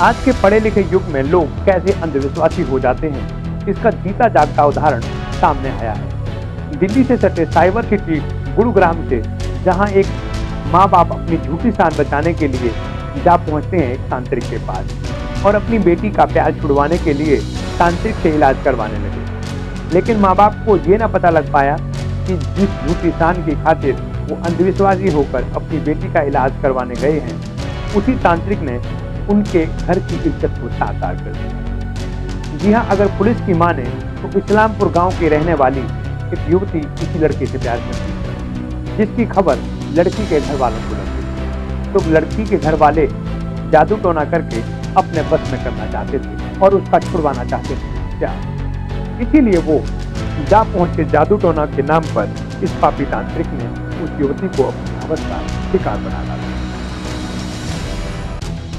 आज के पढ़े लिखे युग में लोग कैसे अंधविश्वासी हो जाते हैं, इसका जीता जागता उदाहरण सामने आया है। दिल्ली से सटे साइबर सिटी गुरुग्राम से, जहां एक माँ बाप अपनी झूठी शान बचाने के लिए जा पहुंचते हैं एक तांत्रिक के पास और अपनी बेटी का प्यार छुड़वाने के लिए तांत्रिक से इलाज करवाने लगे। लेकिन माँ बाप को ये ना पता लग पाया कि जिस झूठी शान की खातिर वो अंधविश्वासी होकर अपनी बेटी का इलाज करवाने गए हैं, उसी तांत्रिक ने उनके घर की इज्जत को तार कर दिया। जी हाँ, अगर पुलिस की माने तो इस्लामपुर गांव की रहने वाली एक युवती किसी लड़के से प्यार करती है, जिसकी खबर लड़की के घर वालों को लगी। तो लड़की के घर वाले जादू टोना करके अपने बस में करना चाहते थे और उसका छुड़वाना चाहते थे प्यार। इसीलिए वो जा पहुंचे जादू टोना के नाम पर इस पापी तांत्रिक ने उस युवती को अपनी हवस का शिकार बना डाला।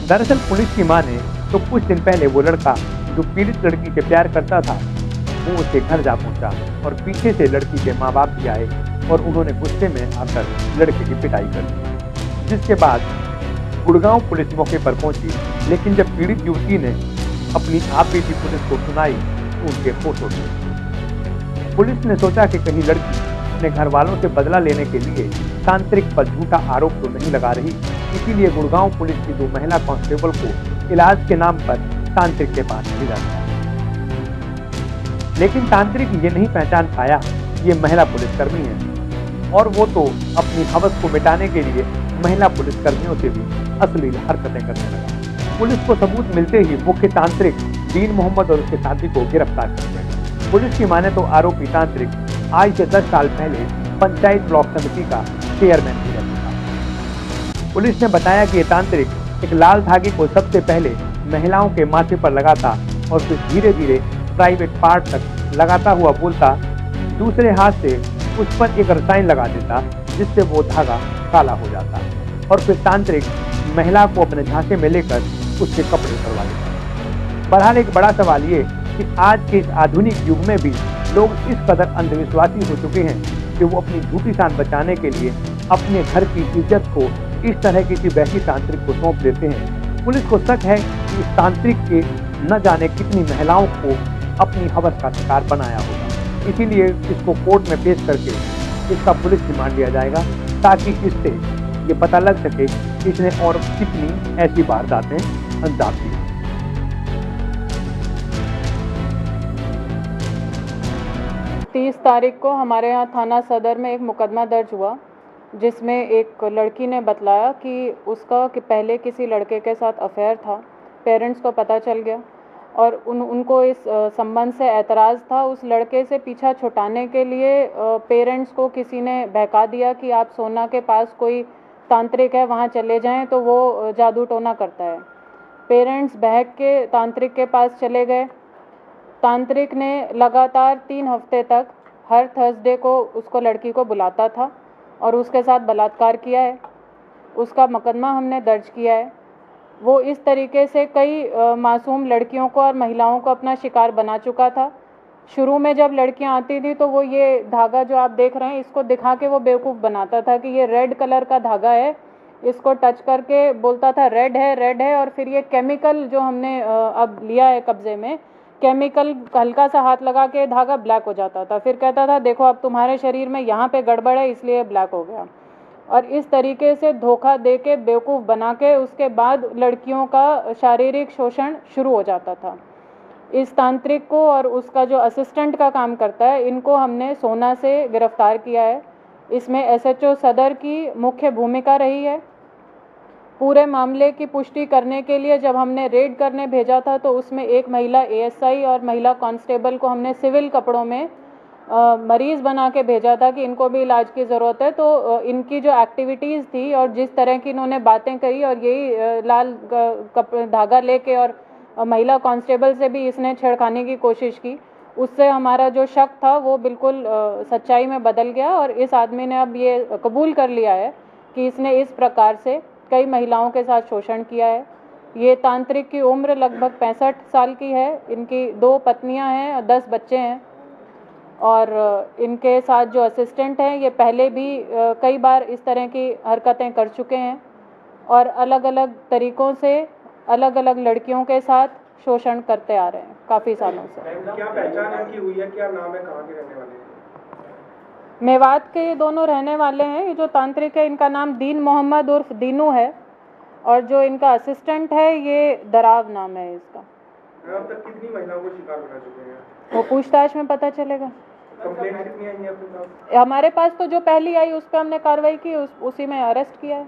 दरअसल पुलिस की माने तो कुछ दिन पहले वो लड़का जो पीड़ित लड़की से प्यार करता था, वो उसके घर जा पहुंचा और पीछे से लड़की के माँ बाप भी आए और उन्होंने गुस्से में आकर लड़के की पिटाई कर दी। जिसके बाद गुड़गांव पुलिस मौके पर पहुंची, लेकिन जब पीड़ित युवती ने अपनी आप बीती पुलिस को सुनाई तो उनके होश उड़ गए। पुलिस ने सोचा कि कहीं लड़की अपने घर वालों से बदला लेने के लिए तांत्रिक पर झूठा आरोप तो नहीं लगा रही, इसीलिए गुड़गांव पुलिस की 2 महिला कांस्टेबल को इलाज के नाम पर तांत्रिक के पास भेजा गया। लेकिन तांत्रिक ये नहीं पहचान पाया ये महिला पुलिसकर्मी है, और वो तो अपनी हवस को मिटाने के लिए महिला पुलिसकर्मियों से भी अश्लील हरकतें करने लगा। पुलिस को सबूत मिलते ही मुख्य तांत्रिक दीन मोहम्मद और उसके साथी को गिरफ्तार कर लिया गया। पुलिस की माने तो आरोपी तांत्रिक आज से 10 साल पहले पंचायत ब्लॉक समिति का चेयरमैन भी रह चुका। पुलिस ने बताया कि ये तांत्रिक एक लाल धागे को सबसे पहले महिलाओं के माथे पर लगाता और फिर धीरे धीरे प्राइवेट पार्ट तक लगाता हुआ बोलता, दूसरे हाथ से उस पर एक रसायन लगा देता जिससे वो धागा काला हो जाता और फिर तांत्रिक महिला को अपने झांसे में लेकर उसके कपड़े उतरवा लेता। बहरहाल एक बड़ा सवाल ये कि आज के इस आधुनिक युग में भी लोग इस कदर अंधविश्वासी हो चुके हैं कि वो अपनी झूठी शान बचाने के लिए अपने घर की इज्जत को इस तरह किसी वैसी तांत्रिक को सौंप देते हैं। पुलिस को शक है कि इस तांत्रिक के न जाने कितनी महिलाओं को अपनी हवस का शिकार बनाया होगा। इसीलिए इसको कोर्ट में पेश करके इसका पुलिस रिमांड लिया जाएगा, ताकि इससे ये पता लग सके कि इसने और कितनी ऐसी वारदातें अंजाम दी। 30 तारीख को हमारे यहाँ थाना सदर में एक मुकदमा दर्ज हुआ, जिसमें एक लड़की ने बतलाया कि उसका पहले किसी लड़के के साथ अफेयर था। पेरेंट्स को पता चल गया और उनको इस संबंध से एतराज़ था। उस लड़के से पीछा छुड़ाने के लिए पेरेंट्स को किसी ने बहका दिया कि आप सोना के पास कोई तांत्रिक है, वहाँ चले जाएं तो वो जादू टोना करता है। पेरेंट्स बहक के तांत्रिक के पास चले गए। तांत्रिक ने लगातार 3 हफ्ते तक हर थर्सडे को उसको लड़की को बुलाता था और उसके साथ बलात्कार किया है। उसका मुकदमा हमने दर्ज किया है। वो इस तरीके से कई मासूम लड़कियों को और महिलाओं को अपना शिकार बना चुका था। शुरू में जब लड़कियां आती थी तो वो ये धागा जो आप देख रहे हैं, इसको दिखा के वो बेवकूफ़ बनाता था कि ये रेड कलर का धागा है। इसको टच करके बोलता था रेड है, और फिर ये केमिकल जो हमने अब लिया है कब्जे में, केमिकल हल्का सा हाथ लगा के धागा ब्लैक हो जाता था। फिर कहता था देखो अब तुम्हारे शरीर में यहाँ पे गड़बड़ है इसलिए ब्लैक हो गया। और इस तरीके से धोखा दे के बेवकूफ़ बना के उसके बाद लड़कियों का शारीरिक शोषण शुरू हो जाता था। इस तांत्रिक को और उसका जो असिस्टेंट का काम करता है, इनको हमने सोना से गिरफ्तार किया है। इसमें एसएचओ सदर की मुख्य भूमिका रही है। पूरे मामले की पुष्टि करने के लिए जब हमने रेड करने भेजा था तो उसमें एक महिला एएसआई और महिला कांस्टेबल को हमने सिविल कपड़ों में मरीज़ बना के भेजा था कि इनको भी इलाज की ज़रूरत है। तो इनकी जो एक्टिविटीज़ थी और जिस तरह की इन्होंने बातें करी और यही लाल धागा लेके और महिला कांस्टेबल से भी इसने छेड़खानी की कोशिश की, उससे हमारा जो शक था वो बिल्कुल सच्चाई में बदल गया और इस आदमी ने अब ये कबूल कर लिया है कि इसने इस प्रकार से कई महिलाओं के साथ शोषण किया है। ये तांत्रिक की उम्र लगभग 65 साल की है। इनकी 2 पत्नियां हैं और 10 बच्चे हैं। और इनके साथ जो असिस्टेंट हैं ये पहले भी कई बार इस तरह की हरकतें कर चुके हैं और अलग अलग तरीक़ों से अलग अलग लड़कियों के साथ शोषण करते आ रहे हैं काफ़ी सालों से। क्या पहचान इनकी हुई है, क्या नाम है, कहाँ के रहने वाले हैं? मेवात के ये दोनों रहने वाले हैं। ये जो तांत्रिक है इनका नाम दीन मोहम्मद उर्फ दीनू है, और जो इनका असिस्टेंट है ये दराव नाम है इसका। अब तक कितनी महिलाओं को शिकार बना चुके हैं? वो पूछताछ में पता चलेगा। कंप्लेंट कितनी आई है अपने पास? हमारे पास तो जो पहली आई उस पर हमने कार्रवाई की, उसी में अरेस्ट किया है।